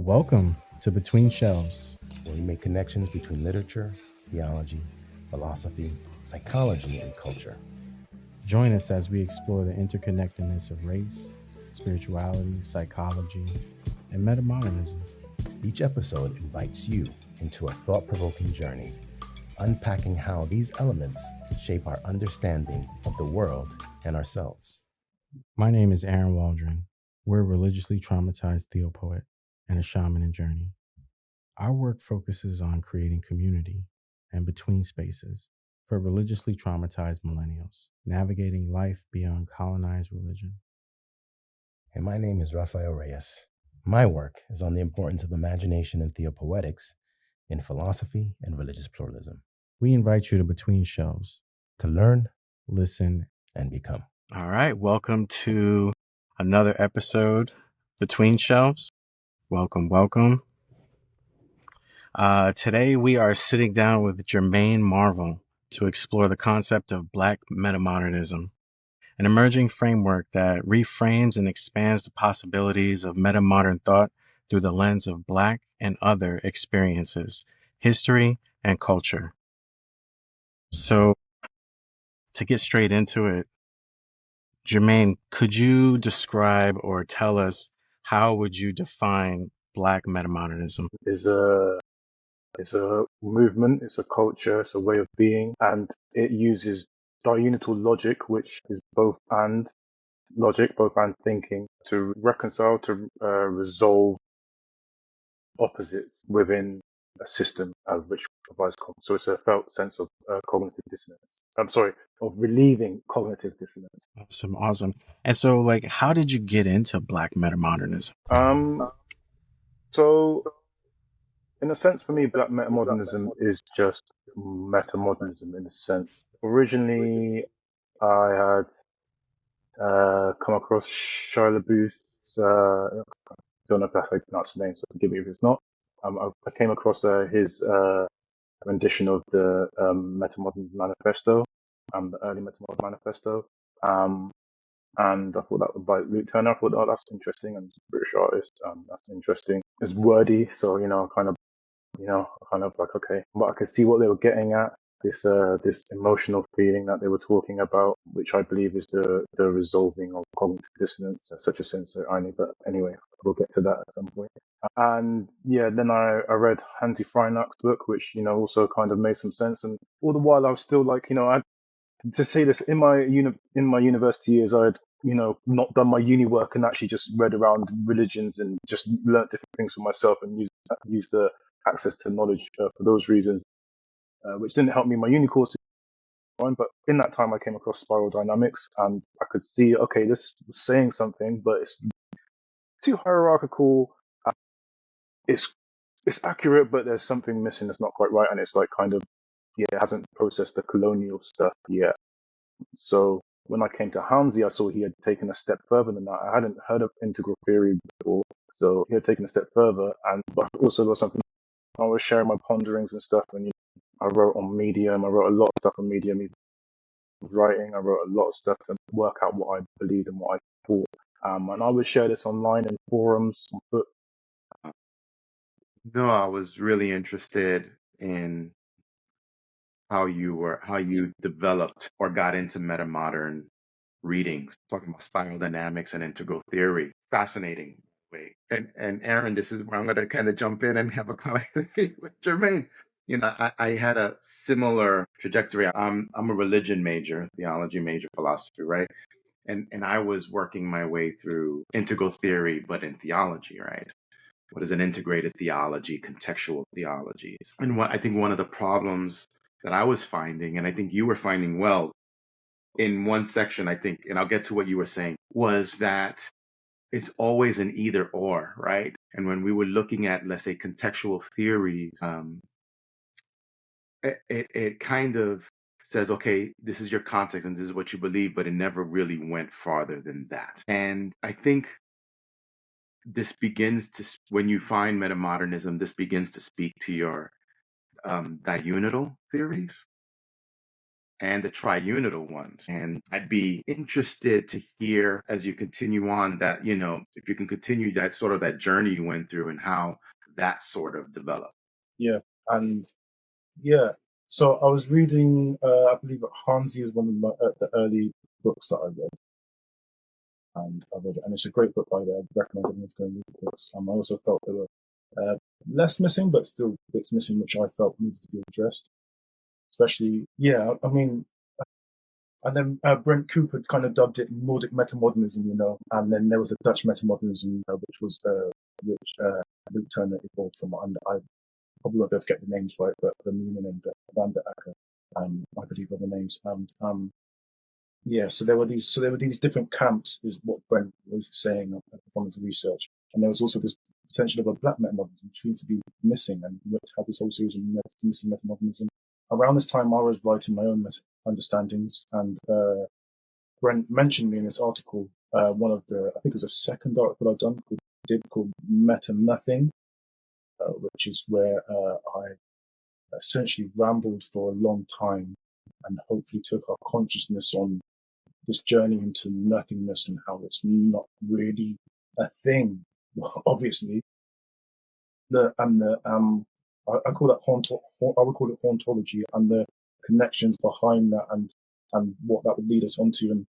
Welcome to Between Shelves. where we make connections between literature, theology, philosophy, psychology, and culture. Join us as we explore the interconnectedness of race, spirituality, psychology, and metamodernism. Each episode invites you into a thought-provoking journey, unpacking how these elements shape our understanding of the world and ourselves. My name is Aaron Waldron. We're a religiously traumatized theopoet and a shaman in journey. Our work focuses on creating community and between spaces for religiously traumatized millennials, navigating life beyond colonized religion. And my name is Rafael Reyes. My work is on the importance of imagination and theopoetics in philosophy and religious pluralism. We invite you to Between Shelves To learn, listen, and become. All right, welcome to another episode Between Shelves. Welcome. Today we are sitting down with Germane Marvel to explore the concept of Black Meta-Modernism, an emerging framework that reframes and expands the possibilities of meta-modern thought through the lens of Black and other experiences, history, and culture. So, to get straight into it, Germane, could you describe or tell us how would you define Black metamodernism? It's a movement, it's a culture, it's a way of being, and it uses diunital logic, which is both and logic, both and thinking, to reconcile, to resolve opposites within a system which provides cognition. So it's a felt sense of cognitive dissonance. Of relieving cognitive dissonance. Awesome. And so, how did you get into Black metamodernism? So in a sense, for me, Black Meta-Modernism is just meta-modernism in a sense. Originally, I had come across Shia LaBeouf's, don't know if that's how you pronounce the name, so forgive me if it's not. I came across his rendition of the Meta-Modern Manifesto, the early Meta-Modern Manifesto. And I thought that was by Luke Turner. I thought, oh, that's interesting, and he's a British artist. That's interesting. It's wordy, so kind of like, okay, but I could see what they were getting at. This emotional feeling that they were talking about, which I believe is the resolving of cognitive dissonance, such a sense of irony. But anyway, we'll get to that at some point. And yeah, then I read Hansi Freinach's book, which also kind of made some sense. And all the while, I was still like, to say this, in my university years, I had not done my uni work and actually just read around religions and just learnt different things for myself and used the access to knowledge for those reasons, which didn't help me in my uni course. But in that time, I came across spiral dynamics, and I could see, okay, this was saying something, but it's too hierarchical. It's accurate, but there's something missing that's not quite right, and it's like kind of it hasn't processed the colonial stuff yet. So when I came to Hansi, I saw he had taken a step further than that. I hadn't heard of integral theory before, so he had taken a step further, but also there was something. I was sharing my ponderings and stuff, and I wrote on Medium. I wrote a lot of stuff on Medium. Even writing, I wrote a lot of stuff to work out what I believed and what I thought. And I would share this online in forums, on books. No, I was really interested in how you developed or got into metamodern reading, talking about spiral dynamics and integral theory. Fascinating way. And Aaron, this is where I'm going to kind of jump in and have a conversation with Germane. I had a similar trajectory. I'm a religion major, theology major, philosophy, right? And I was working my way through integral theory, but in theology, right? What is an integrated theology, contextual theology? And I think one of the problems that I was finding, and I think you were finding well, in one section, I think, and I'll get to what you were saying, was that it's always an either or, right? And when we were looking at, let's say, contextual theories, it kind of says, okay, this is your context and this is what you believe, but it never really went farther than that. And I think this begins to, when you find metamodernism, this begins to speak to your diunital theories. and the triunity ones. And I'd be interested to hear as you continue on that, if you can continue that sort of that journey you went through and how that sort of developed. Yeah. And yeah. So I was reading, I believe Hansi was one of the early books that I read. And I read it, and it's a great book, by the way. I recommend everyone to go and read the books. I also felt there were less missing, but still bits missing, which I felt needed to be addressed. Especially, yeah, I mean, and then Brent Cooper kind of dubbed it Nordic metamodernism, and then there was the Dutch metamodernism, which was which Luke Turner evolved from. And I probably won't be able to get the names right, but the Moonen and Van der Acker, I believe are the names. And yeah, so there were these different camps, is what Brent was saying from his research, and there was also this potential of a black metamodernism, which seemed to be missing, and we had this whole series of missing metamodernism. Around this time, I was writing my own understandings, and Brent mentioned me in this article, one of the, I think it was a second article I've done called Meta Nothing, which is where I essentially rambled for a long time and hopefully took our consciousness on this journey into nothingness and how it's not really a thing. Well, obviously, I call that I would call it hauntology, and the connections behind that, and what that would lead us onto, and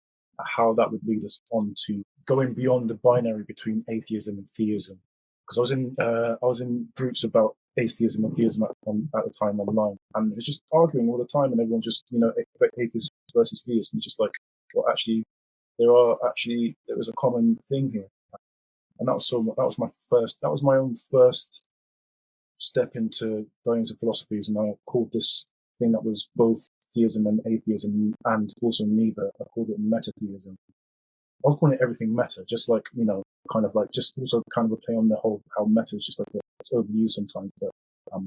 how that would lead us on to going beyond the binary between atheism and theism. Because I was in groups about atheism and theism at the time online, and it's just arguing all the time, and everyone just atheist versus theist, and just like, well, actually, there is a common thing here, and that was my own first step into going into philosophies, and I called this thing that was both theism and atheism, and also neither. I called it metatheism. I was calling it everything meta, just like, kind of like, just also kind of a play on the whole, how meta is just like, it's overused sometimes, but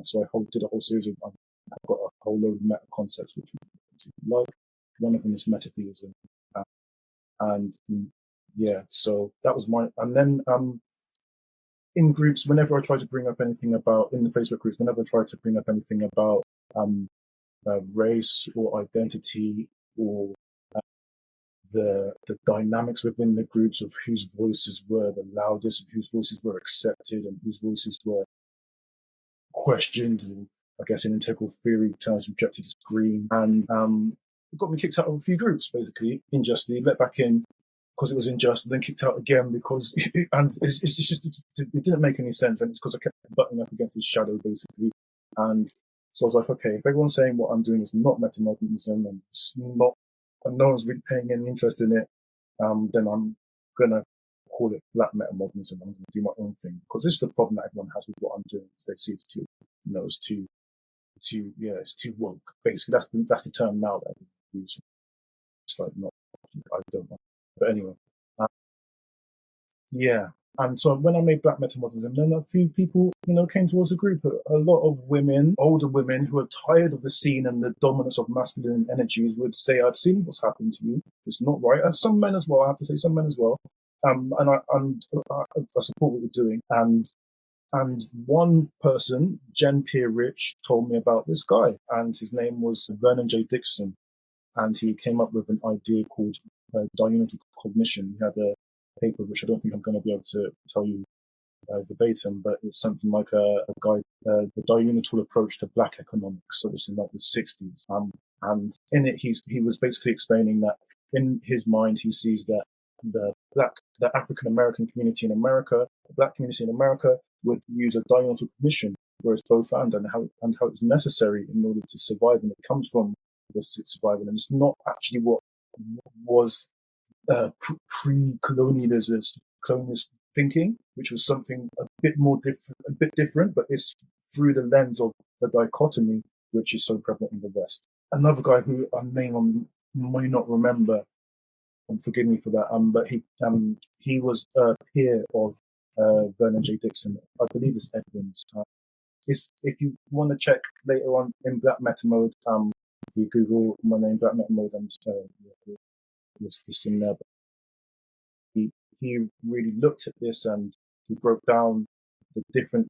so I did a whole series of, I've got a whole load of meta concepts, which we like. One of them is metatheism. And yeah, so that was and then, in groups, whenever I try to bring up anything about, in the Facebook groups, whenever I try to bring up anything about race or identity, or the dynamics within the groups of whose voices were the loudest, whose voices were accepted, and whose voices were questioned, and I guess in integral theory terms rejected as green, and it got me kicked out of a few groups, basically, unjustly, let back in because it was unjust, and then kicked out again because it didn't make any sense, and it's because I kept butting up against his shadow, basically. And so I was like, okay, if everyone's saying what I'm doing is not metamodernism, and it's not, and no one's really paying any interest in it, then I'm gonna call it black metamodernism. I'm gonna do my own thing, because this is the problem that everyone has with what I'm doing. Is they see it's too, it's too woke. Basically, that's the term now that we use. It's like, not, I don't know. But anyway, yeah. And so when I made Black Meta-Modernism, then a few people, came towards the group. A lot of women, older women, who are tired of the scene and the dominance of masculine energies, would say, "I've seen what's happened to you. It's not right." And some men as well. I have to say, some men as well. And I support what you're doing. And one person, Jen Pierre Rich, told me about this guy, and his name was Vernon J. Dixon, and he came up with an idea called diunity cognition. He had a paper which I don't think I'm going to be able to tell you verbatim, but it's something like the diunital approach to black economics. So this is like the 60s. And in it, he was basically explaining that in his mind, he sees that the African American community in America, the black community in America, would use a diunital cognition, where it's profound, and how it's necessary in order to survive, and it comes from this survival, and it's not actually what was pre-colonialist thinking, which was something a bit different, but it's through the lens of the dichotomy which is so prevalent in the West. Another guy who I may not remember, and forgive me for that, but he was a peer of Vernon J. Dixon. I believe it's Edwin's. If you want to check later on in Black Meta Mode, if you Google my name, Black Meta Mode, and it's in there. But he really looked at this, and he broke down the different,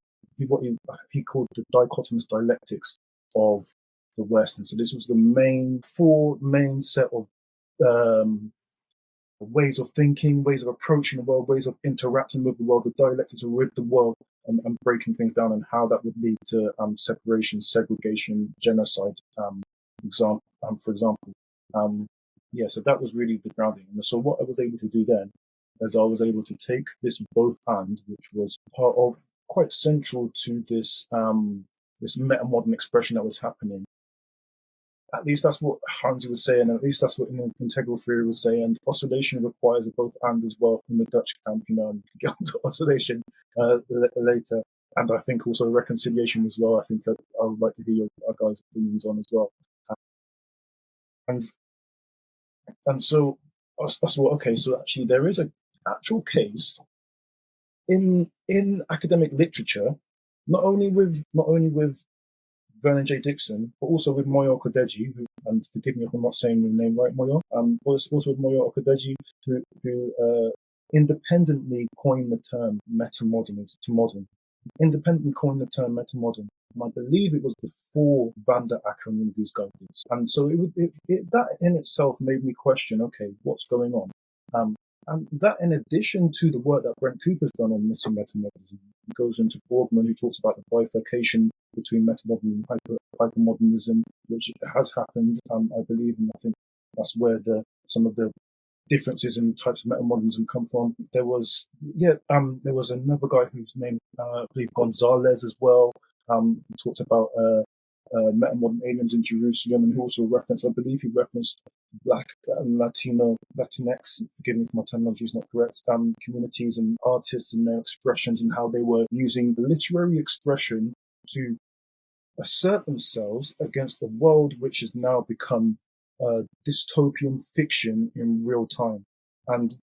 what he called the dichotomous dialectics of the West. And so this was the four main set of ways of thinking, ways of approaching the world, ways of interacting with the world, the dialectics with the world, and breaking things down, and how that would lead to separation, segregation, genocide, for example. So that was really the grounding. And so what I was able to do then is I was able to take this both and, which was part of, quite central to this this meta-modern expression that was happening. At least that's what Hansi was saying, and at least that's what integral theory was saying. And oscillation requires a both and as well from the Dutch camp, and we can get onto oscillation later. And I think also reconciliation as well. I think I would like to hear your guys' opinions on as well. And so I thought, okay, so actually there is an actual case in academic literature, not only with Vernon J. Dixon, but also with Moyo Kodeji, who, and forgive me if I'm not saying the name right, Moyo, also with Moyo Kodeji, who independently coined the term meta-modern. Independently coined the term meta-modern. And I believe it was before Van der Acker and these guys did. And so that in itself made me question, okay, what's going on? And that, in addition to the work that Brent Cooper's done on missing meta-modernism, goes into Borgman, who talks about the bifurcation between meta-modern and hypermodernism, which has happened, I believe, and I think that's where some of the differences in types of meta-modernism come from. There was another guy whose name, I believe, Gonzalez as well, who talked about meta-modern aliens in Jerusalem, and who also referenced, I believe he referenced Black Latinx, forgive me if my terminology is not correct, communities and artists and their expressions, and how they were using literary expression to assert themselves against a world which has now become dystopian fiction in real time. And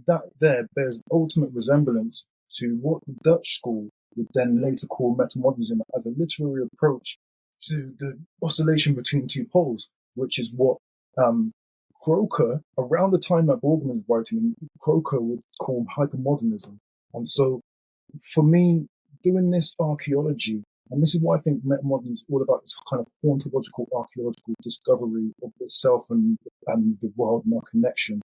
that bears ultimate resemblance to what the Dutch school would then later call metamodernism, as a literary approach to the oscillation between two poles, which is what Croker, around the time that Borgman was writing, Croker would call hypermodernism. And so for me, doing this archaeology, and this is why I think metamodernism is all about this kind of ontological, archaeological discovery of itself and the world and our connection.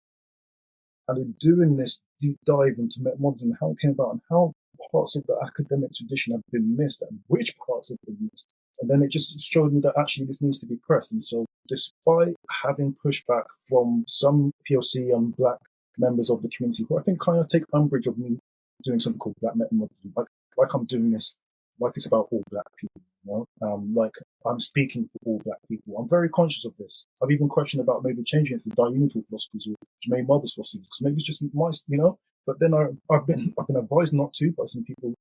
And in doing this deep dive into metamodernism, how it came about and how parts of the academic tradition have been missed and which parts have been missed. And then it just showed me that actually this needs to be pressed. And so despite having pushback from some POC and Black members of the community, who I think kind of take umbrage of me doing something called Black Meta-Modernism, like I'm doing this, like it's about all Black people, like I'm speaking for all Black people. I'm very conscious of this. I've even questioned about maybe changing it to diunital philosophies or Germane Marvel's philosophies, because maybe it's just my, but then I've been advised not to by some people,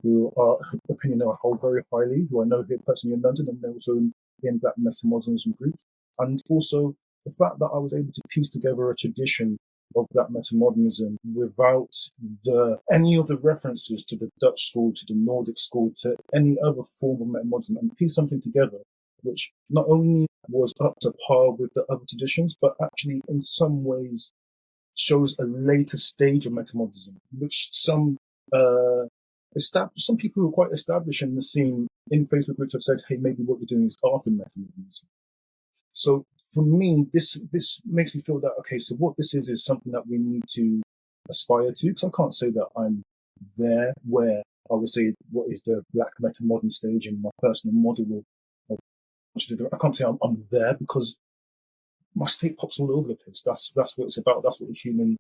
who are opinion I hold very highly, who I know here personally in London, and they're also in Black Meta-Modernism groups. And also the fact that I was able to piece together a tradition of Black Meta-Modernism without any of the references to the Dutch school, to the Nordic school, to any other form of meta-modernism, and piece something together which not only was up to par with the other traditions, but actually in some ways shows a later stage of meta-modernism, which some people who are quite established in the scene in Facebook groups have said, hey, maybe what you're doing is after meta-modernism. So for me, this makes me feel that, okay, so what this is something that we need to aspire to, because I can't say that I'm there where I would say what is the Black meta-modern stage in my personal model of I can't say I'm there, because my state pops all over the place. That's what it's about. That's what the human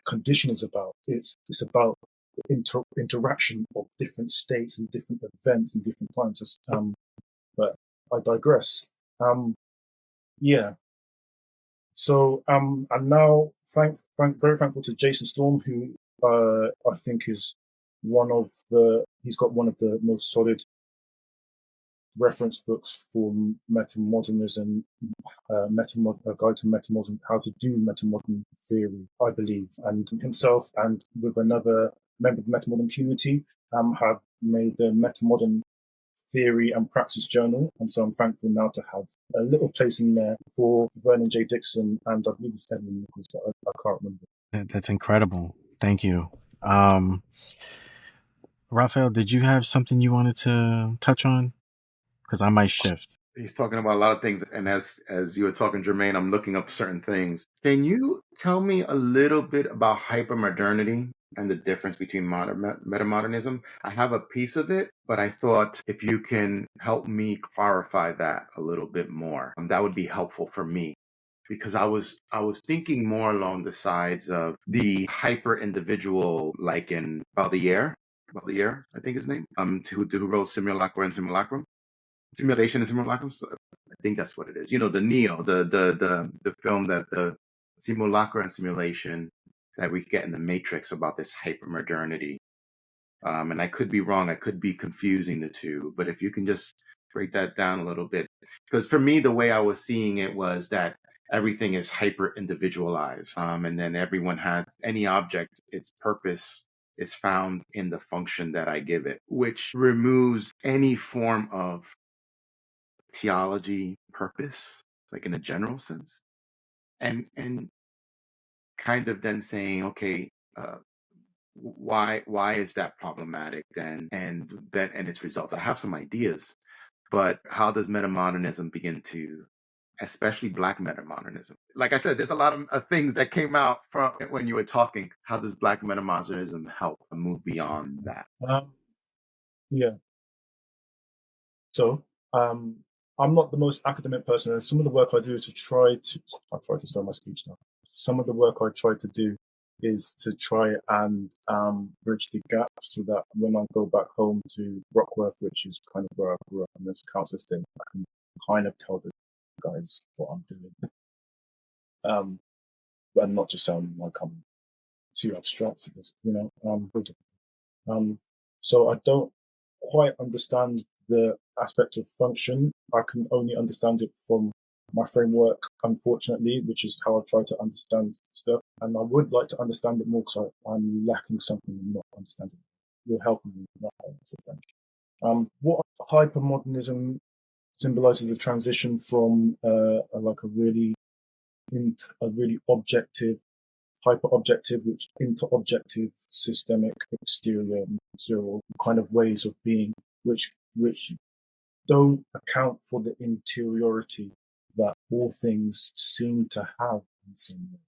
condition is about. It's about the interaction of different states and different events and different times. But I digress. So I'm now very thankful to Jason Storm, who I think is he's got one of the most solid reference books for metamodernism, A Guide to Metamodernism, how to do metamodern theory, I believe. And himself and with another member of the metamodern community have made the Metamodern Theory and Praxis Journal. And so I'm thankful now to have a little place in there for Vernon J. Dixon and I believe it's Edmund Nichols, but I can't remember. That's incredible. Thank you. Raphael, did you have something you wanted to touch on? Because I might shift. He's talking about a lot of things, and as you were talking, Germane, I'm looking up certain things. Can you tell me a little bit about hypermodernity and the difference between metamodernism? I have a piece of it, but I thought if you can help me clarify that a little bit more, that would be helpful for me. Because I was thinking more along the sides of the hyper individual, like in Baudelaire, I think his name, who wrote Simulacra and Simulacrum. Simulation and Simulacrum. I think that's what it is. You know, the Neo, the film that the Simulacra and Simulation that we get in the Matrix about this hypermodernity. And I could be wrong. I could be confusing the two. But if you can just break that down a little bit, because for me, the way I was seeing it was that everything is hyper individualized, and then everyone has any object, its purpose is found in the function that I give it, which removes any form of theology purpose, like in a general sense, and kind of then saying, okay, why is that problematic then, and its results? I have some ideas, but how does metamodernism begin to, especially Black metamodernism? Like I said, there's a lot of things that came out from when you were talking. How does Black metamodernism help move beyond that? Yeah. So, I'm not the most academic person, and some of the work I do is I try to start my speech now. Some of the work I try to do is to try and bridge the gap so that when I go back home to Rockworth, which is kind of where I grew up in this account system, I can kind of tell the guys what I'm doing. And not just sound like I'm too abstract, you know. So I don't quite understand the aspect of function. I can only understand it from my framework, unfortunately, which is how I try to understand stuff. And I would like to understand it more because I'm lacking something and not understanding it. You're helping me with that, so thank you. What hypermodernism symbolizes a transition from a really objective, hyper-objective, which inter-objective, systemic, exterior, material kind of ways of being, which don't account for the interiority that all things seem to have in some way.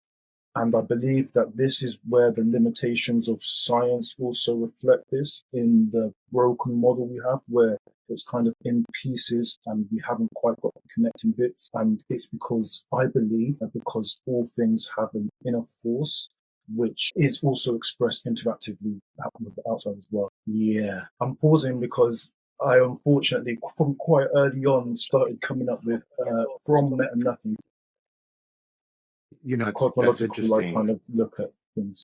And I believe that this is where the limitations of science also reflect this in the broken model we have, where it's kind of in pieces and we haven't quite got the connecting bits. And it's because I believe that because all things have an inner force, which is also expressed interactively with the outside as well. Yeah, I'm pausing because I unfortunately, from quite early on, started coming up with from meta nothing. You know, that's Cosmological, interesting. kind of look at things.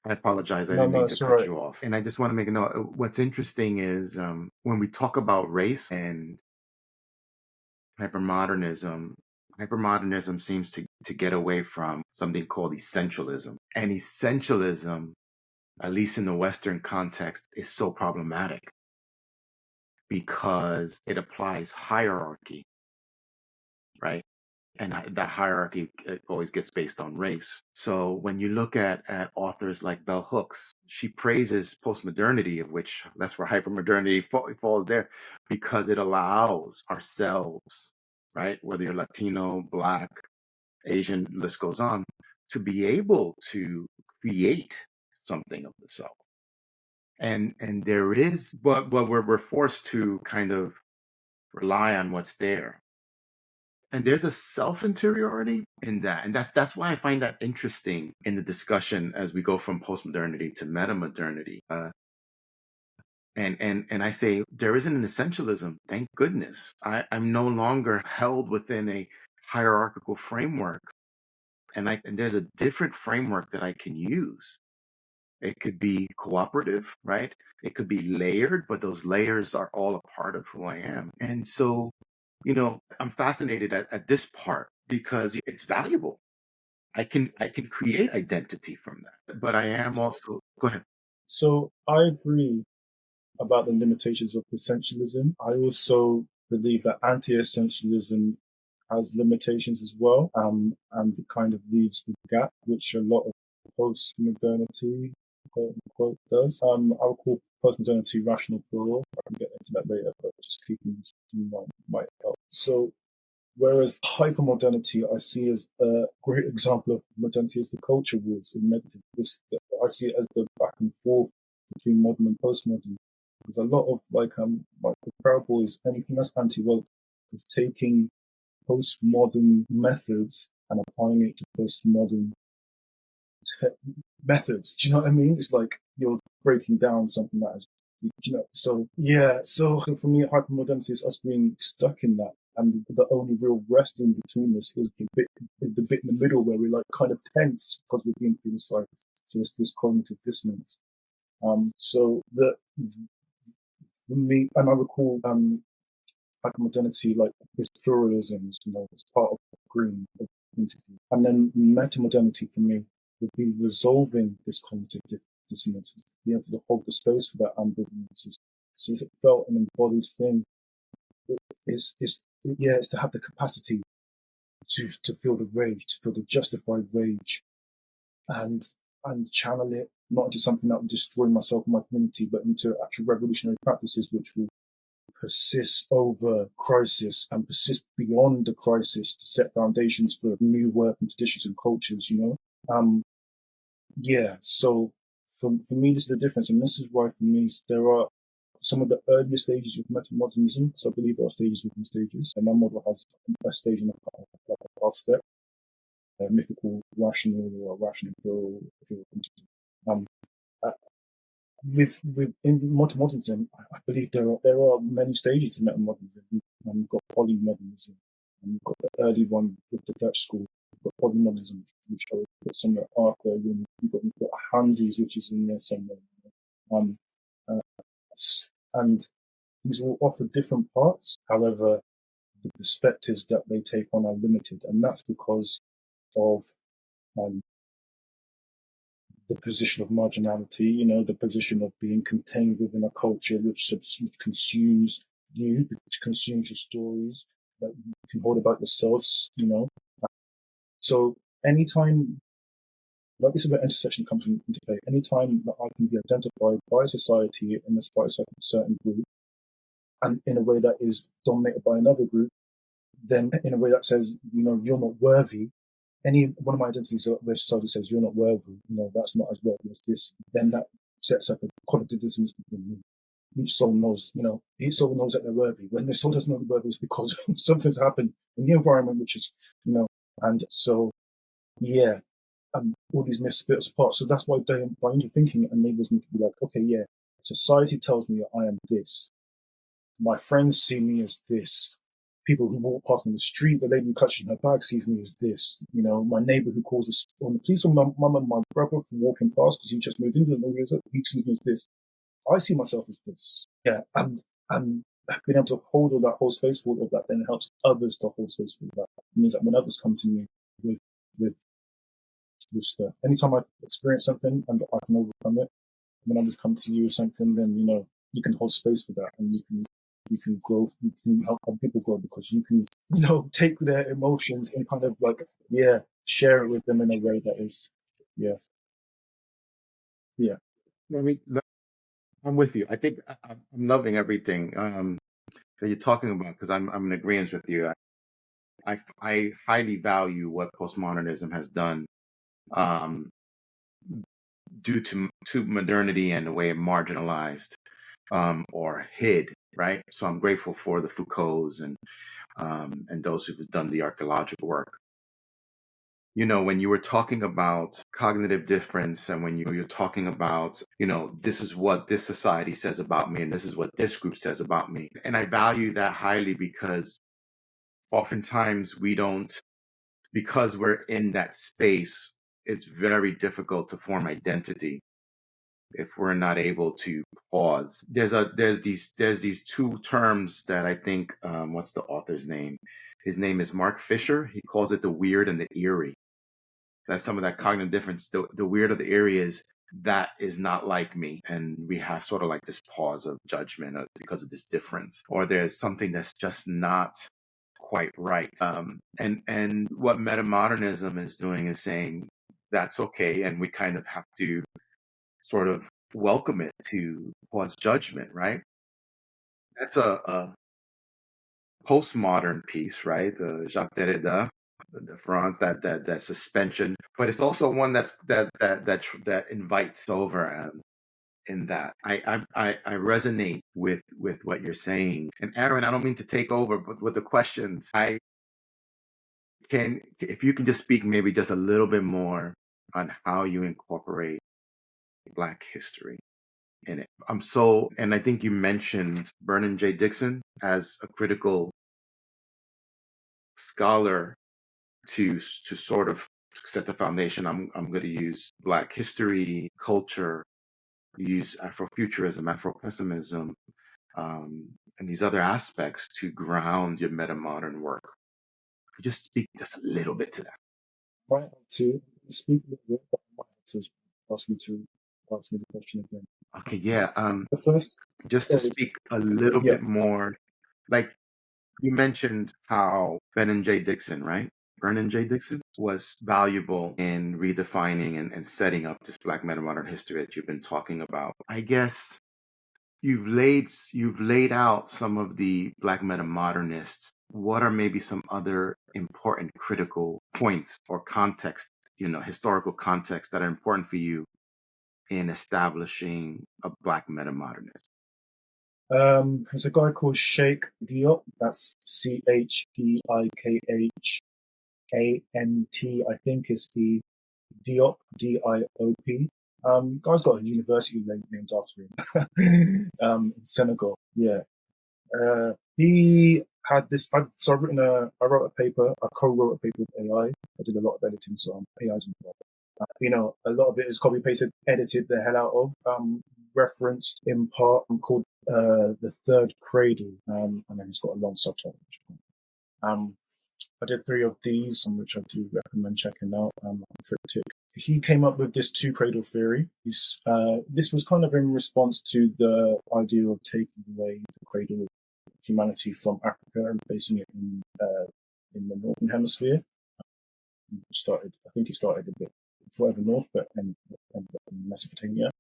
I apologize. I No, didn't mean to it's cut all right. you off. And I just want to make a note. What's interesting is when we talk about race and hypermodernism, hypermodernism seems to get away from something called essentialism. And essentialism, at least in the Western context, is so problematic because it applies hierarchy, right? And that hierarchy always gets based on race. So when you look at authors like Bell Hooks, she praises postmodernity, of which that's where hypermodernity falls there, because it allows ourselves, right, whether you're Latino, Black, Asian, list goes on, to be able to create something of the self. And there is, but we're forced to kind of rely on what's there. And there's a self-interiority in that. And that's why I find that interesting in the discussion as we go from postmodernity to metamodernity. And I say there isn't an essentialism, thank goodness. I'm no longer held within a hierarchical framework. And there's a different framework that I can use. It could be cooperative, right? It could be layered, but those layers are all a part of who I am. And so, you know, I'm fascinated at this part because it's valuable. I can create identity from that, but I am also, go ahead. So I agree about the limitations of essentialism. I also believe that anti-essentialism has limitations as well, and it kind of leaves the gap, which a lot of post-modernity quote does. I would call postmodernity rational plural. I can get into that later, but just keeping this in mind might help. So, whereas hypermodernity I see as a great example of modernity is the culture wars in negative. I see it as the back and forth between modern and postmodern. There's a lot of like the parable is anything that's anti-woke is taking postmodern methods and applying it to postmodern methods. Do you know what I mean? It's like you're breaking down something that is, you know. So yeah. So for me, hypermodernity is us being stuck in that, and the only real resting between this is the bit in the middle where we're like kind of tense because we're being inside. So it's this cognitive dissonance. So the for me, and I recall hypermodernity like is pluralisms, you know, it's part of the green interview. And then meta-modernity for me would be resolving this cognitive dissonance, being able to hold the space for that ambivalence. So if it felt an embodied thing, it's to have the capacity to feel the rage, to feel the justified rage, and channel it not into something that would destroy myself and my community, but into actual revolutionary practices which will persist over crisis and persist beyond the crisis to set foundations for new work and traditions and cultures, you know? So for me, this is the difference. And this is why for me, there are some of the earlier stages of meta-modernism. So I believe there are stages within stages. And my model has a stage in a half step, mythical, rational, or rational, in meta-modernism, I believe there are many stages to meta-modernism. You've got polymodernism, and you've got the early one with the Dutch school. You've got polymodernism, which I would put somewhere after. You've got Hanses, which is in there somewhere. And these all offer different parts. However, the perspectives that they take on are limited, and that's because of the position of marginality, you know, the position of being contained within a culture which consumes you, which consumes your stories that you can hold about yourselves, you know. So anytime, like this is where intersection comes into play, anytime that I can be identified by society in a certain group, and in a way that is dominated by another group, then in a way that says, you know, you're not worthy, any one of my identities where society says you're not worthy, you know, that's not as worthy as this, then that sets up a cognitive dissonance between me. Each soul knows, you know, each soul knows that they're worthy. When the soul doesn't know they're worthy, it's because something's happened in the environment, which is, you know, and so, yeah, all these myths split us apart. So that's why by thinking it enables me to be like, okay, yeah, society tells me I am this. My friends see me as this. People who walk past me in the street, the lady who clutches her bag sees me as this. You know, my neighbor who calls us on the police, or my mum and my brother for walking past because he just moved into the neighborhood, he sees me as this. I see myself as this. Yeah, and being able to hold all that whole space for all of that then helps others to hold space for that. It means that when others come to me with stuff, anytime I experience something and I can overcome it, when others come to you with something, then, you know, you can hold space for that, and you can grow, you can help other people grow because you can, you know, take their emotions and kind of like, yeah, share it with them in a way that is, yeah. I mean, I'm with you. I think I'm loving everything that you're talking about, because I'm in agreement with you. I highly value what postmodernism has done due to modernity and the way it marginalized or hid, right? So I'm grateful for the Foucaults and those who've done the archaeological work. You know, when you were talking about cognitive difference, and when you're talking about, you know, this is what this society says about me and this is what this group says about me. And I value that highly because oftentimes we don't, because we're in that space, it's very difficult to form identity if we're not able to pause. There's these two terms that I think, what's the author's name? His name is Mark Fisher. He calls it the weird and the eerie. That's some of that cognitive difference. The weird or the eerie is that is not like me. And we have sort of like this pause of judgment because of this difference, or there's something that's just not quite right. And what metamodernism is doing is saying that's okay. And we kind of have to sort of welcome it to pause judgment, right? That's a postmodern piece, right? Jacques Derrida, the France, that suspension, but it's also one that invites over. In that, I resonate with what you're saying. And Aaron, I don't mean to take over, but with the questions, if you can just speak maybe just a little bit more on how you incorporate Black history in it. And I think you mentioned Vernon J. Dixon as a critical scholar to sort of set the foundation. I'm going to use Black history, culture, use Afrofuturism, Afropessimism, and these other aspects to ground your meta-modern work. Could you just speak just a little bit to that? Right to speak a little bit, but I might have to ask you to ask me the question again. Okay, yeah. First, just to speak a little bit more, like you mentioned how Vernon J. Dixon, right? Vernon J. Dixon was valuable in redefining and setting up this Black meta-modern history that you've been talking about. I guess you've laid out some of the Black meta-modernists. What are maybe some other important critical points or context, historical context that are important for you in establishing a Black meta-modernist? There's a guy called Sheikh Diop. That's CheikHANT, I think is the Diop, DIOP. Guy's got a university named after him in Senegal. Yeah. He had this. I wrote a paper. I co-wrote a paper with AI. I did a lot of editing, so AI is involved. A lot of it is copy pasted, edited the hell out of. Referenced in part called The Third Cradle, and then it's got a long subtitle. I did 3 of these, which I do recommend checking out. Triptych. He came up with this 2 cradle theory. This was kind of in response to the idea of taking away the cradle of humanity from Africa and placing it in the northern hemisphere. I think he started a bit further north, but in Mesopotamia.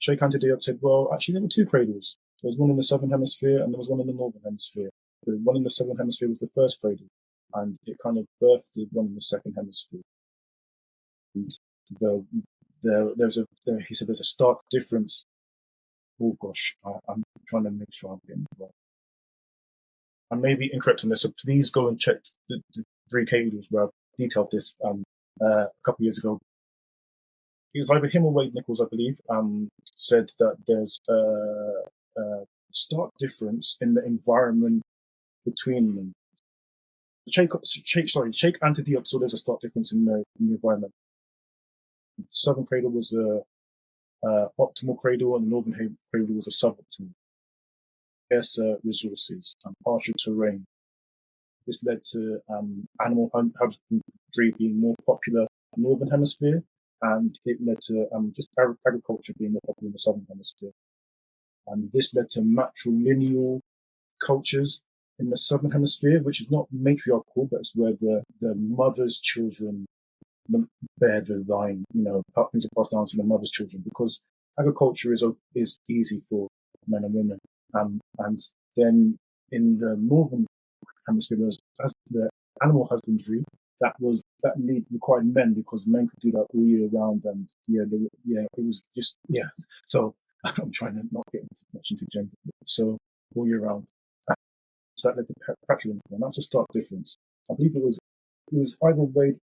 Sheikh Diop said, well, actually, there were 2 cradles. There was one in the southern hemisphere and there was one in the northern hemisphere. The one in the southern hemisphere was the first cradle, and it kind of birthed the one in the second hemisphere. And he said there's a stark difference. Oh gosh, I'm trying to make sure I'm getting it right. I may be incorrect on this, so please go and check the 3 cradles where I've detailed this a couple of years ago. It was either him or Wade Nichols, I believe, said that there's a stark difference in the environment between them. Sheikh Diop saw there's a stark difference in the environment. The southern cradle was a optimal cradle, and the northern cradle was a suboptimal. Scarcer resources and harsher terrain. This led to animal husbandry being more popular in the northern hemisphere, and it led to just agriculture being more popular in the southern hemisphere. And this led to matrilineal cultures in the southern hemisphere, which is not matriarchal, but it's where the mother's children bear the line. Things are passed down to the mother's children because agriculture is easy for men and women. And then in the northern hemisphere, as the animal husbandry, that required men because men could do that all year round. And it was just So I'm trying to not get much into gender. So all year round, so that led to patrilineal, and that's a stark difference. I believe it was either Wade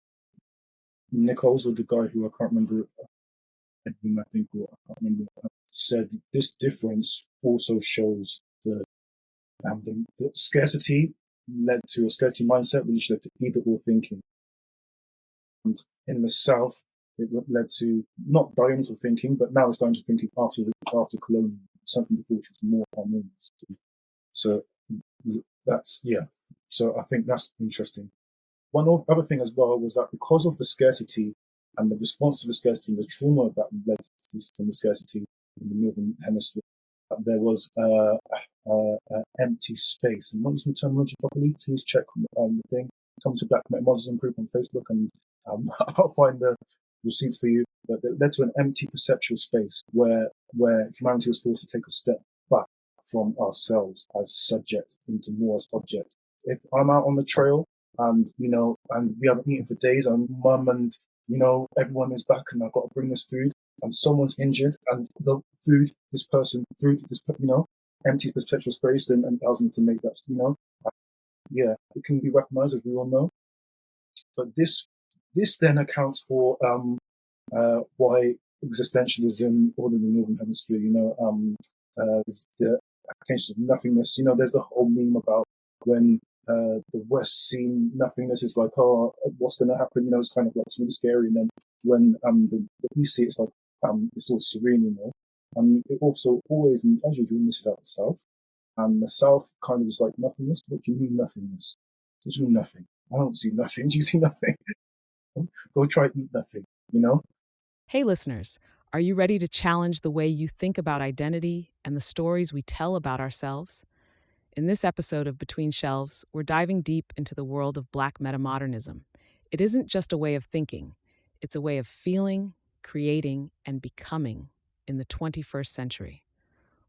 Nichols or the guy who I can't remember. I think, or I can't remember. Said this difference also shows the scarcity led to a scarcity mindset, which led to either-or thinking. And in the South, it led to not diurnal thinking, but now it's diurnal thinking after colonial, something before which was more harmonious. So that's, So I think that's interesting. One other thing as well was that because of the scarcity and the response to the scarcity and the trauma that led to the scarcity in the northern hemisphere, there was empty space. And not using the terminology properly, please check the thing. Come to Black Meta-Modernism group on Facebook, and I'll find the receipts for you, but it led to an empty perceptual space where humanity was forced to take a step back from ourselves as subject into more as object. If I'm out on the trail and, and we haven't eaten for days, and mum and, everyone is back and I've got to bring this food, and someone's injured and the food, empties perceptual space and allows me to make that, it can be recognized, as we all know. But this then accounts for why existentialism, all in the Northern Hemisphere, the applications of nothingness. There's a whole meme about when the West seen nothingness is like, oh, what's going to happen? It's kind of like it's really scary. And then when the East see it, it's like it's all serene, And it also always, as usual, misses out the South. And the South kind of is like nothingness. What do you mean nothingness? What do you mean nothing? I don't see nothing. Do you see nothing? Go try to eat nothing, Hey, listeners, are you ready to challenge the way you think about identity and the stories we tell about ourselves? In this episode of Between Shelves, we're diving deep into the world of Black Meta-Modernism. It isn't just a way of thinking, it's a way of feeling, creating, and becoming in the 21st century.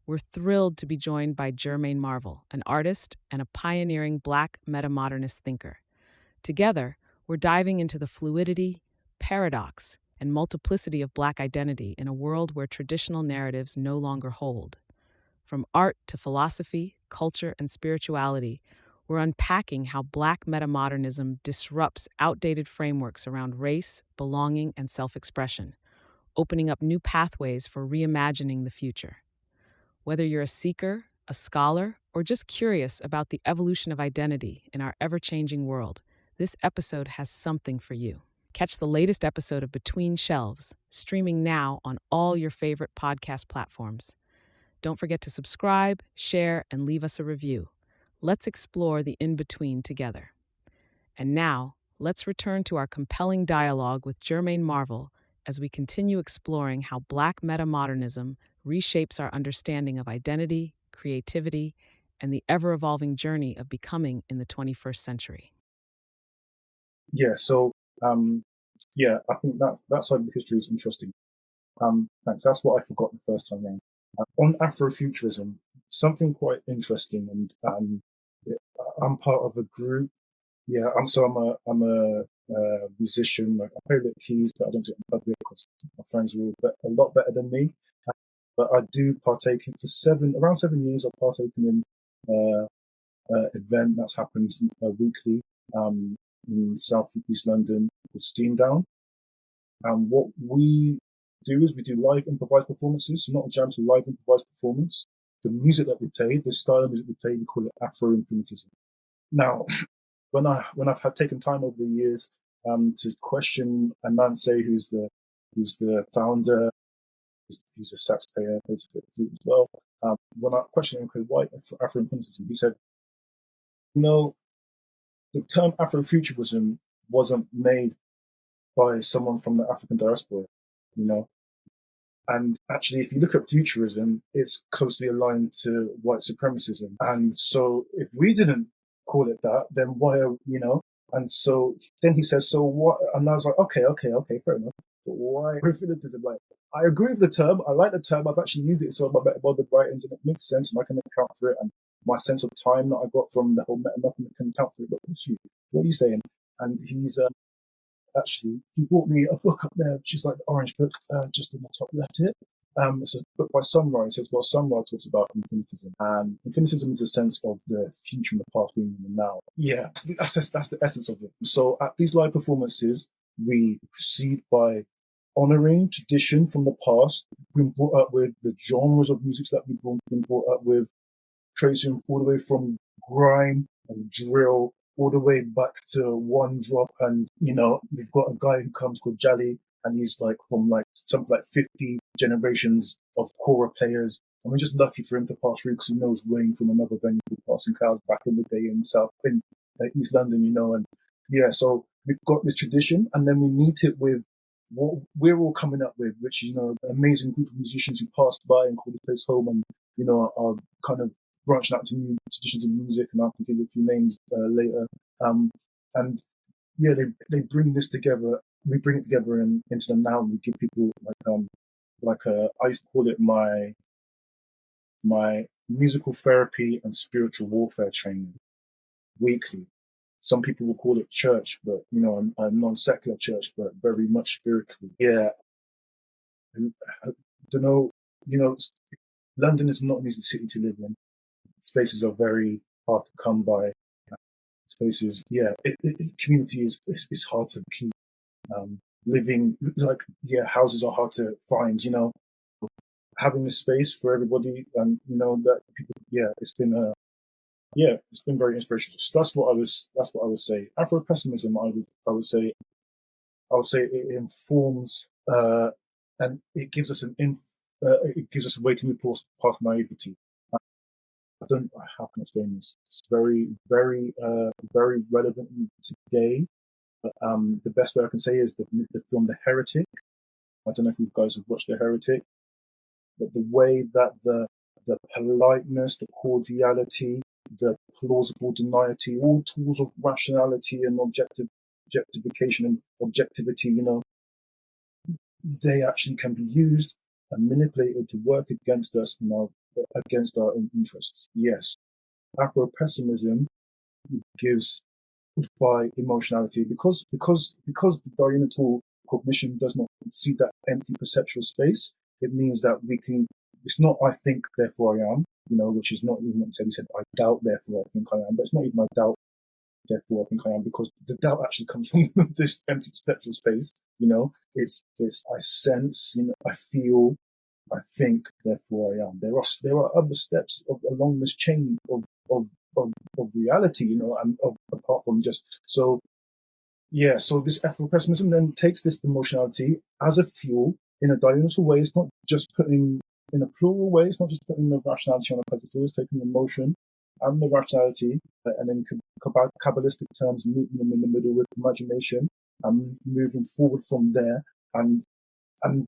We're thrilled to be joined by Germane Marvel, an artist and a pioneering Black meta-modernist thinker. Together, we're diving into the fluidity, paradox, and multiplicity of Black identity in a world where traditional narratives no longer hold. From art to philosophy, culture, and spirituality, we're unpacking how Black meta-modernism disrupts outdated frameworks around race, belonging, and self-expression, opening up new pathways for reimagining the future. Whether you're a seeker, a scholar, or just curious about the evolution of identity in our ever-changing world, this episode has something for you. Catch the latest episode of Between Shelves, streaming now on all your favorite podcast platforms. Don't forget to subscribe, share, and leave us a review. Let's explore the in-between together. And now, let's return to our compelling dialogue with Germane Marvel as we continue exploring how Black meta-modernism reshapes our understanding of identity, creativity, and the ever-evolving journey of becoming in the 21st century. Yeah, so, I think that side of the history is interesting. Thanks. That's what I forgot the first time around. On Afrofuturism, something quite interesting, and I'm part of a group. Yeah, I'm a musician. Like, I play the keys, but I don't get in public because my friends are all a lot better than me. But I do partake in around 7 years. I've partaken in event that's happened weekly in South East London called Steam Down. And what we do is we do live improvised performances, so not a jam, so live improvised performance. The music that we play, the style of music we play, we call it Afro-infinitism. Now, when I've had taken time over the years to question Ananse, who's the founder, he's a sax player, plays a bit of flute as well. When I questioned him, okay, why Afro-infinitism, he said, the term Afrofuturism wasn't made by someone from the African diaspora, And actually, if you look at futurism, it's closely aligned to white supremacism. And so if we didn't call it that, then why are, And so then he says, so what? And I was like, okay, fair enough. But why Afrofuturism? Like, I agree with the term. I like the term. I've actually used it so I'm about the writings, and it makes sense, and I can account for it. And my sense of time that I got from the whole meta can account for it. But what are you saying? And he's actually, he bought me a book up there, which is like the orange book, just in the top left here. It's a book by Sunrise. It says, well, Sunrise talks about infinitism. And infinitism is a sense of the future and the past being in the now. Yeah, that's the essence of it. So at these live performances, we proceed by honoring tradition from the past, being brought up with the genres of music that we've been brought up with, tracing all the way from grime and drill all the way back to one drop. And, we've got a guy who comes called Jali, and he's like from like something like 50 generations of Kora players. And we're just lucky for him to pass through because he knows Wayne from another venue called Passing Clouds back in the day in East London, And yeah, so we've got this tradition, and then we meet it with what we're all coming up with, which is, an amazing group of musicians who passed by and called the place home, and, are kind of branching out to new traditions of music, and I'll give you a few names later. And yeah, they bring this together we bring it together into the now, and we give people I used to call it my musical therapy and spiritual warfare training weekly. Some people will call it church, but a non-secular church, but very much spiritual. Yeah, and I don't know. London is not an easy city to live in. Spaces are very hard to come by. Spaces, community is hard to keep. Living houses are hard to find. Having a space for everybody, and that people. It's been very inspirational. So that's what I would say. Afro-pessimism, I would say it informs and it gives us a way to move past naivety. I don't know how can I explain this. It's very, very, very relevant today. The best way I can say is the film The Heretic. I don't know if you guys have watched The Heretic, but the way that the politeness, the cordiality, the plausible deniety, all tools of rationality and objectification and objectivity, they actually can be used and manipulated to work against us against our own interests. Yes, Afro-pessimism gives by emotionality because the Diurnal cognition does not see that empty perceptual space. It means that we can. It's not I think, therefore I am. Which is not even what he said. He said I doubt, therefore I think I am. But it's not even I doubt, therefore I think I am, because the doubt actually comes from this empty perceptual space. It's I sense, I feel, I think, therefore I am. There are other steps along this chain of reality, and apart from just so. Yeah, so this Afro-pessimism then takes this emotionality as a fuel in a diurnal way. It's not just putting in a plural way. It's not just putting the rationality on a pedestal. It's taking the emotion and the rationality, and then Kabbalistic terms, meeting them in the middle with imagination and moving forward from there. And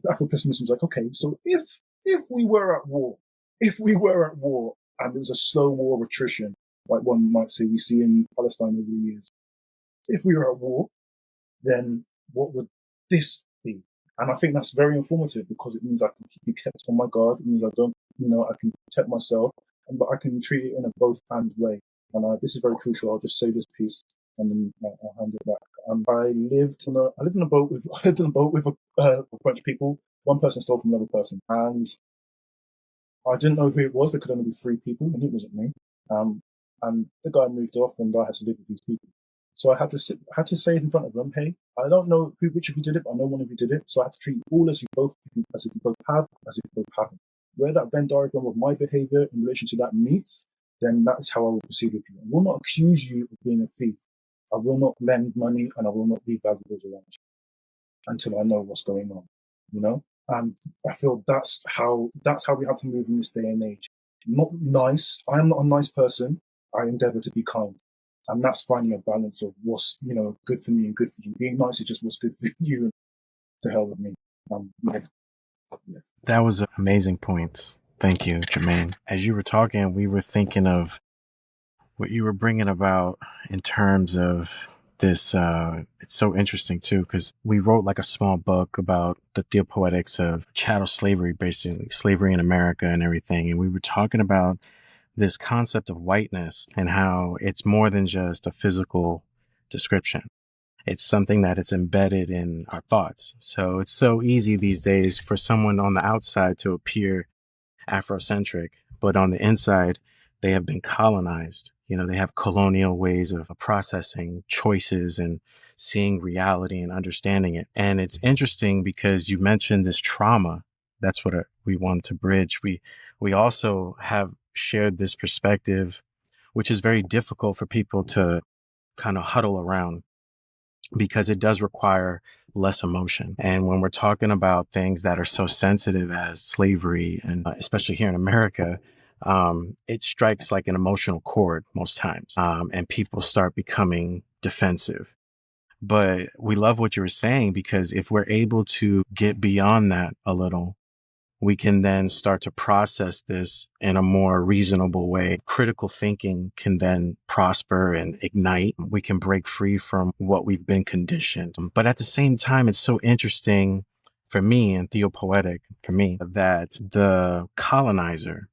Afro-pessimism is like, okay, so if we were at war, and it was a slow war of attrition, like one might say we see in Palestine over the years. If we were at war, then what would this be? And I think that's very informative because it means I can be kept on my guard. It means I don't, I can protect myself, but I can treat it in a both-and way. And this is very crucial. I'll just say this piece and then I'll hand it back. I lived in a boat with a bunch of people. One person stole from another person, and I didn't know who it was. There could only be 3 people, and it wasn't me. And the guy moved off, and I had to live with these people. So I had to say in front of them, hey, I don't know which of you did it, but I know one of you did it. So I had to treat you all as if you both have, as if you both haven't. Where that Venn diagram of my behavior in relation to that meets, then that is how I will proceed with you. I will not accuse you of being a thief. I will not lend money, and I will not leave valuables around you until I know what's going on. And I feel that's how we have to move in this day and age. Not nice. I am not a nice person. I endeavor to be kind. And that's finding a balance of what's, good for me and good for you. Being nice is just what's good for you. To hell with me. That was amazing points. Thank you, Germane. As you were talking, we were thinking of what you were bringing about in terms of this. It's so interesting, too, because we wrote like a small book about the theopoetics of chattel slavery, basically slavery in America and everything. And we were talking about this concept of whiteness and how it's more than just a physical description. It's something that it's embedded in our thoughts. So it's so easy these days for someone on the outside to appear Afrocentric, but on the inside, they have been colonized. They have colonial ways of processing choices and seeing reality and understanding it. And it's interesting because you mentioned this trauma. That's what we want to bridge. We also have shared this perspective, which is very difficult for people to kind of huddle around because it does require less emotion. And when we're talking about things that are so sensitive as slavery, and especially here in America, it strikes like an emotional chord most times, and people start becoming defensive. But we love what you were saying, because if we're able to get beyond that a little, we can then start to process this in a more reasonable way. Critical thinking can then prosper and ignite. We can break free from what we've been conditioned. But at the same time, it's so interesting for me and theopoetic for me that the colonizer,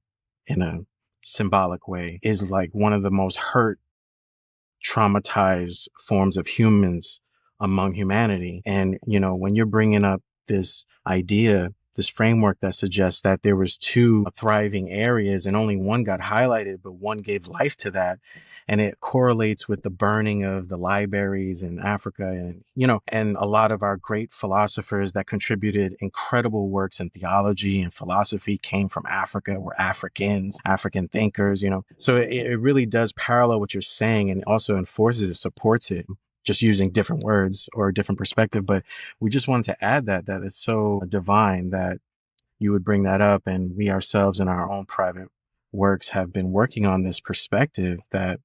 in a symbolic way, is like one of the most hurt, traumatized forms of humans among humanity. And, when you're bringing up this idea, this framework that suggests that there was two thriving areas and only one got highlighted, but one gave life to that. And it correlates with the burning of the libraries in Africa. And, and a lot of our great philosophers that contributed incredible works in theology and philosophy came from Africa, were African thinkers, So it really does parallel what you're saying, and also enforces it, supports it, just using different words or a different perspective. But we just wanted to add that it's so divine that you would bring that up. And we ourselves in our own private works have been working on this perspective that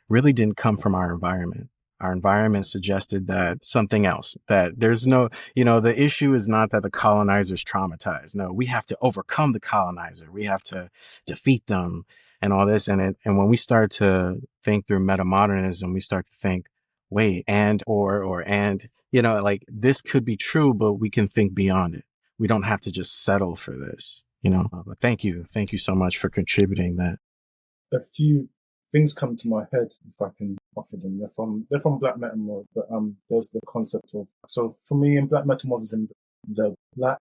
really didn't come from our environment. Our environment suggested that something else, that there's no, the issue is not that the colonizer's traumatized. No, we have to overcome the colonizer. We have to defeat them and all this. And when we start to think through meta-modernism, we start to think, wait, and, like this could be true, but we can think beyond it. We don't have to just settle for this, but thank you so much for contributing that. A few things come to my head if I can offer them. They're from Black Meta-Modernism, but there's the concept of, so for me in Black Meta-Modernism, the black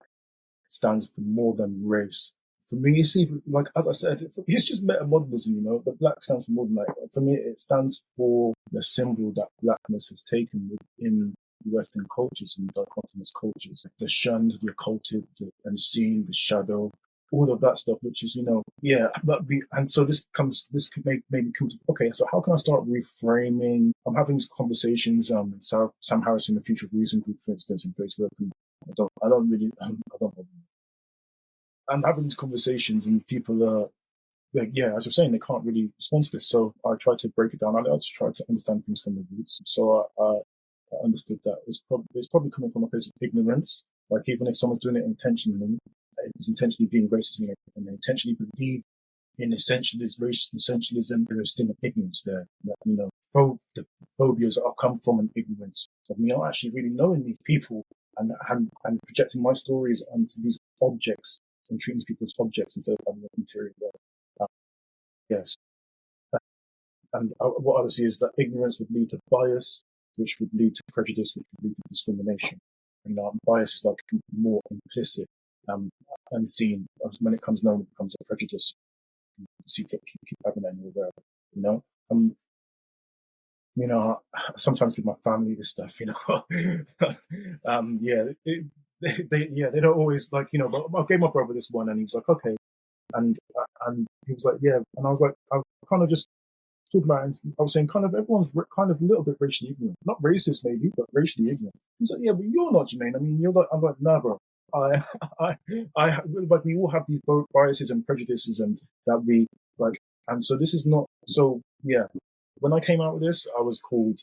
stands for more than race. For me, it's even, like, as I said, it's just meta-modernism, the black stands for more than that. For me, it stands for the symbol that blackness has taken within Western cultures and dichotomous cultures. The shunned, the occulted, the unseen, the shadow, all of that stuff, which is, and so this can maybe come to, okay, so how can I start reframing? I'm having these conversations, Sam Harris in the Future of Reason group, for instance, in Facebook, and I'm having these conversations and people are, as you're saying, they can't really respond to this. So I try to break it down. I just try to understand things from the roots. So I understood that it's probably coming from a place of ignorance. Like, even if someone's doing it intentionally, it's intentionally being racist and they intentionally believe in essentialism, there's still an ignorance there. That, the phobias are come from an ignorance of me not actually really knowing these people and projecting my stories onto these objects and treating these people as objects instead of having a material world. Yes. And what I see is that ignorance would lead to bias, which would lead to prejudice, which would lead to discrimination. Bias is like more implicit, unseen. When it comes known, it becomes a prejudice. You see to keep having that in your world, sometimes with my family, this stuff, they don't always like, but I gave my brother this one and he was like, okay. And he was like, yeah. And I was kind of just talking about it. I was saying kind of everyone's kind of a little bit racially ignorant. Not racist maybe, but racially ignorant. He was like, yeah, but you're not, Germane. I mean, you're like, I'm like, nah, bro. Like, we all have these biases and prejudices and that we like, and so this is not, so yeah. When I came out with this, I was called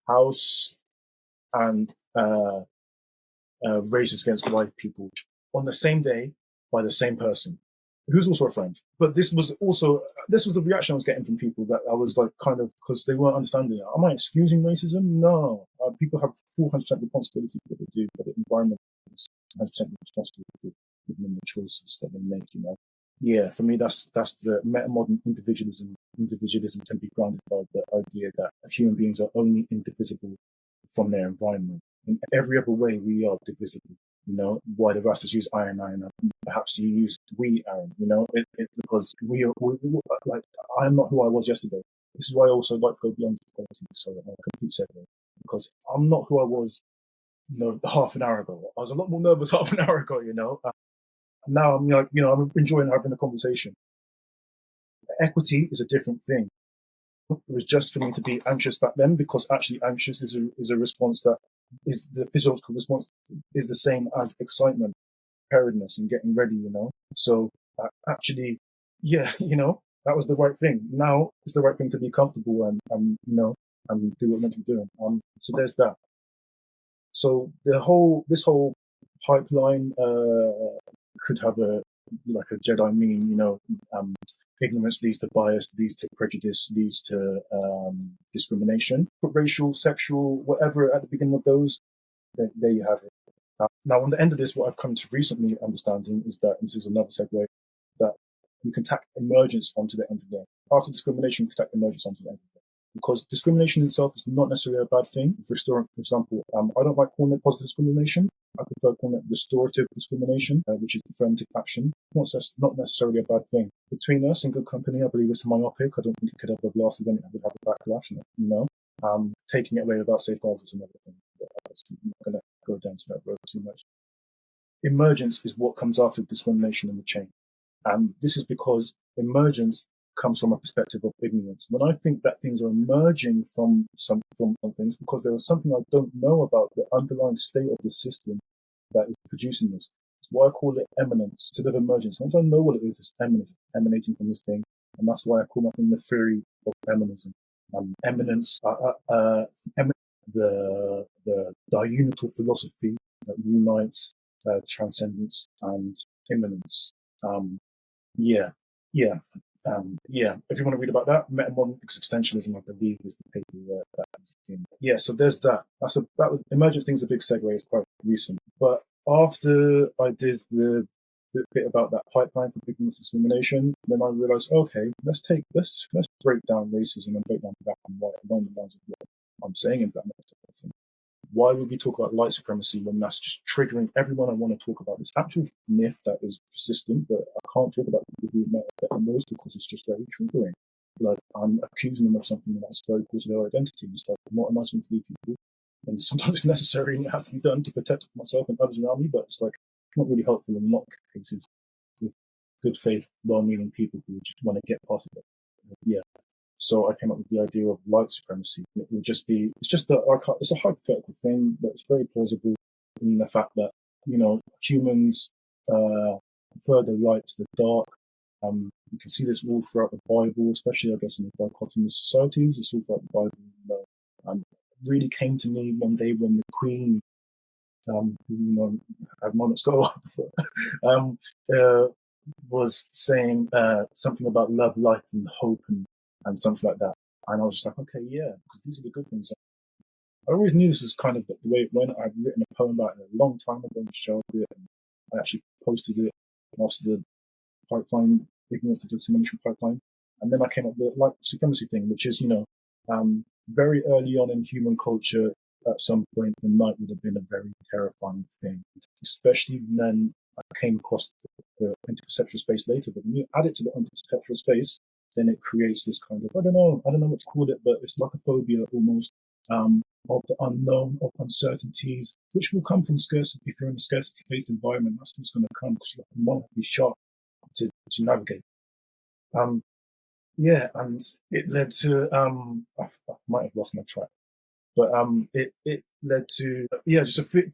House and Racist Against White People on the same day by the same person, who's also a friend. But this was the reaction I was getting from people, that I was like, kind of, because they weren't understanding it. Am I excusing racism? No. People have 400% responsibility for what they do, but the environment is 100% responsible for giving them the choices that they make, Yeah, for me, that's the meta-modern individualism. Individualism can be grounded by the idea that human beings are only indivisible from their environment. In every other way, we are divisible. Why the Rastas use I and perhaps you use we, Aaron, because we are, like, I'm not who I was yesterday. This is why I also like to go beyond equality, so that I'm a complete segue, because I'm not who I was, half an hour ago. I was a lot more nervous half an hour ago, now I'm like, I'm enjoying having a conversation. Equity is a different thing. It was just for me to be anxious back then, because actually anxious is a response that is the physiological response is the same as excitement, preparedness, and getting ready, So actually, that was the right thing. Now it's the right thing to be comfortable and do what we're meant to be doing. So there's that. So this whole pipeline could have a Jedi meme, ignorance leads to bias, leads to prejudice, leads to discrimination. Put racial, sexual, whatever at the beginning of those, there you have it. Now, on the end of this, what I've come to recently understanding is that, this is another segue, that you can tack emergence onto the end of it. After discrimination, you can tack emergence onto the end of it. Because discrimination itself is not necessarily a bad thing. For example, I don't like calling it positive discrimination. I prefer calling it restorative discrimination, which is affirmative action. Not necessarily a bad thing. Between us and good company, I believe it's myopic. I don't think it could have lasted any. I would have a backlash. Taking it away without safeguards is another thing. But I'm not going to go down to that road too much. Emergence is what comes after discrimination in the chain. And this is because emergence comes from a perspective of ignorance. When I think that things are emerging from some things, because there is something I don't know about the underlying state of the system that is producing this. It's why I call it eminence instead of emergence. Once I know what it is, it's eminence, emanating from this thing. And that's why I call my thing the theory of eminism. Eminence, the diunital philosophy that unites transcendence and immanence. If you want to read about that, Metamodern Existentialism, I believe, is the paper that is in. Yeah, so there's that. That was emergence thing's a big segue. It's quite recent. But after I did the bit about that pipeline for ignorance discrimination, then I realized, okay, let's break down racism and break down black and white along the lines of what I'm saying in Black Meta-Modernism. Why would we talk about light supremacy when that's just triggering everyone I want to talk about? This actual myth that is persistent, but I can't talk about people who met better most because it's just very triggering. Like, I'm accusing them of something that's very close to their identity. It's like not a nice thing to do people. And sometimes it's necessary and it has to be done to protect myself and others around me, but it's like not really helpful in a lot of cases with good faith, well-meaning people who just want to get past it. Yeah. So I came up with the idea of light supremacy. It would just be, it's a hypothetical thing, but it's very plausible in the fact that, humans prefer the light to the dark. You can see this all throughout the Bible, especially, I guess, in the dichotomous societies. It's all throughout the Bible. And it really came to me one day when the Queen, I've moments go up before, was saying something about love, light, and hope, and something like that. And I was just like, okay, yeah, because these are the good things. I always knew this was kind of the way it went. I'd written a poem about it a long time ago and showed it, and I actually posted it after the pipeline, ignorance to discrimination pipeline. And then I came up with the light supremacy thing, which is, very early on in human culture, at some point, the night would have been a very terrifying thing, especially when I came across the interperceptual space later. But when you add it to the interperceptual space, then it creates this kind of, I don't know what to call it, but it's like a phobia almost, of the unknown, of uncertainties, which will come from scarcity. If you're in a scarcity-based environment, that's what's going to come, because you want to be sharp to navigate. And it led to, I might have lost my track, but it led to,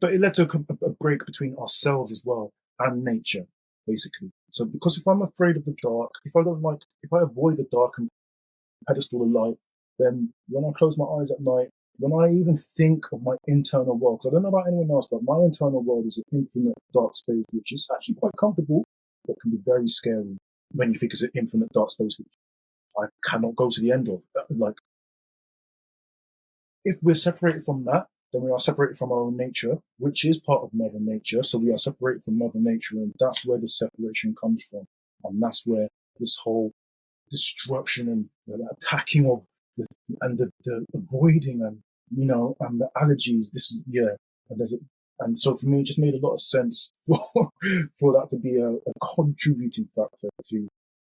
but it led to a break between ourselves as well and nature, basically. So because if I'm afraid of the dark, if I avoid the dark and pedestal of light, then when I close my eyes at night, when I even think of my internal world, because I don't know about anyone else, but my internal world is an infinite dark space, which is actually quite comfortable, but can be very scary when you think it's an infinite dark space, which I cannot go to the end of. Like, if we're separated from that, then we are separated from our own nature, which is part of Mother Nature. So we are separated from Mother Nature, and that's where the separation comes from. And that's where this whole destruction and the attacking of the avoiding and the allergies. This is and so for me, it just made a lot of sense for that to be a contributing factor to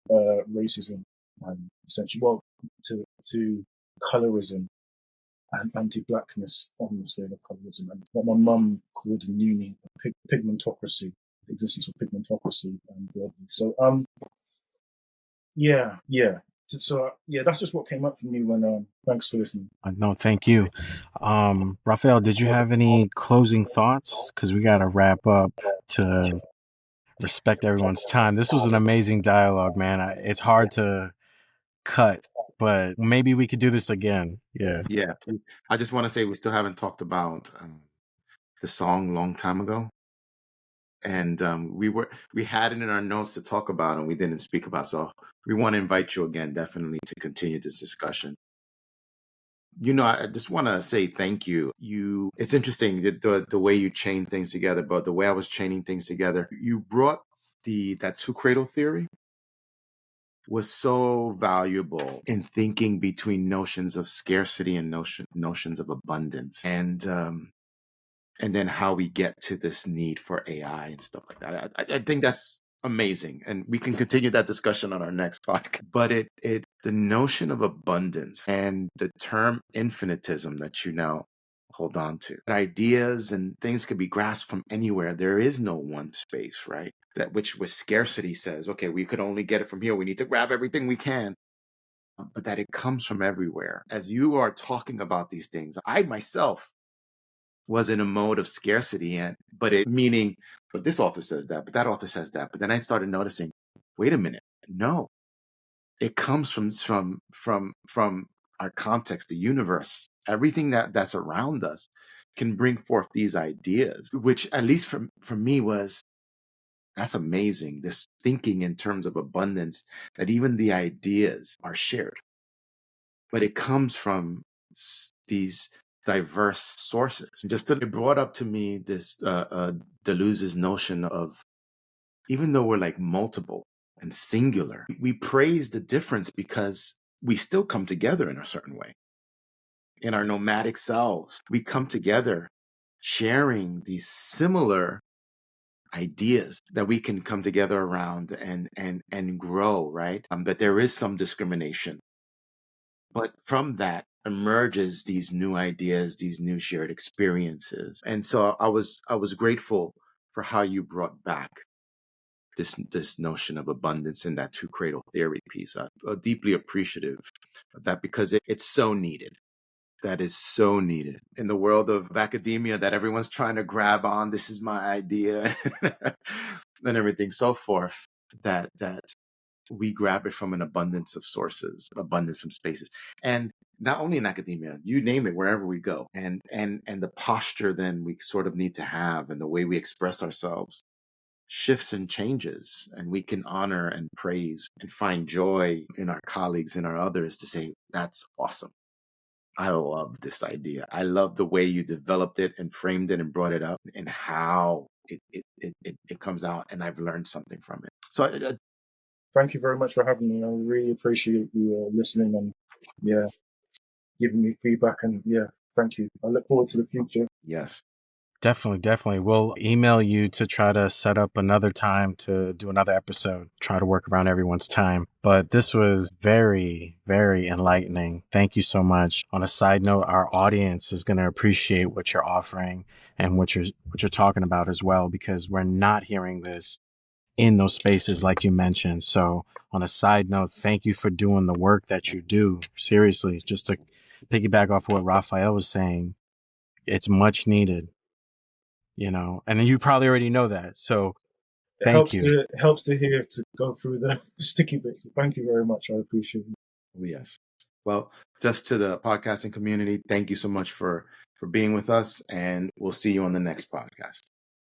racism and essentially, to colorism and anti-blackness on the scale of colorism, and what my mum called in uni pigmentocracy, the existence of pigmentocracy. So that's just what came up for me when. Thanks for listening. No, thank you. Raphael, did you have any closing thoughts? Because we got to wrap up to respect everyone's time. This was an amazing dialogue, man. It's hard to cut, but maybe we could do this again. Yeah. Yeah. I just want to say we still haven't talked about the song Long Time Ago. And we had it in our notes to talk about, and we didn't speak about. So we want to invite you again, definitely, to continue this discussion. I just want to say thank you. It's interesting the way you chain things together, but the way I was chaining things together, you brought that two cradle theory was so valuable in thinking between notions of scarcity and notions of abundance, and then how we get to this need for AI and stuff like that. I think that's amazing, and we can continue that discussion on our next podcast. But the notion of abundance and the term infinitism that you now hold on to, ideas and things can be grasped from anywhere. There is no one space, right? That which with scarcity says, okay, we could only get it from here. We need to grab everything we can. But that it comes from everywhere. As you are talking about these things, I myself was in a mode of scarcity, but this author says that, but that author says that. But then I started noticing, wait a minute, no, it comes from our context, the universe, everything that's around us can bring forth these ideas, which at least for me that's amazing. This thinking in terms of abundance, that even the ideas are shared, but it comes from these diverse sources. It brought up to me this Deleuze's notion of, even though we're like multiple and singular, we praise the difference because we still come together in a certain way. In our nomadic selves, we come together sharing these similar ideas that we can come together around and grow, right? But there is some discrimination. But from that emerges these new ideas, these new shared experiences. And so I was grateful for how you brought back this notion of abundance in that two cradle theory piece. I'm deeply appreciative of that because it's so needed. That is so needed in the world of academia, that everyone's trying to grab on. This is my idea, and everything so forth. That we grab it from an abundance of sources, abundance from spaces, and not only in academia, you name it, wherever we go, and the posture then we sort of need to have, and the way we express ourselves shifts and changes, and we can honor and praise and find joy in our colleagues and our others to say, that's awesome. I love this idea. I love the way you developed it and framed it and brought it up, and how it comes out, and I've learned something from it. So Thank you very much for having me. I really appreciate you listening and giving me feedback, and thank you. I look forward to the future. yes. Definitely. We'll email you to try to set up another time to do another episode, try to work around everyone's time. But this was very, very enlightening. Thank you so much. On a side note, our audience is going to appreciate what you're offering and what you're talking about as well, because we're not hearing this in those spaces like you mentioned. So on a side note, thank you for doing the work that you do. Seriously, just to piggyback off what Raphael was saying, it's much needed. And you probably already know that. So thank you. It helps to hear, to go through the sticky bits. So thank you very much. I appreciate it. Yes. Well, just to the podcasting community, thank you so much for being with us, and we'll see you on the next podcast.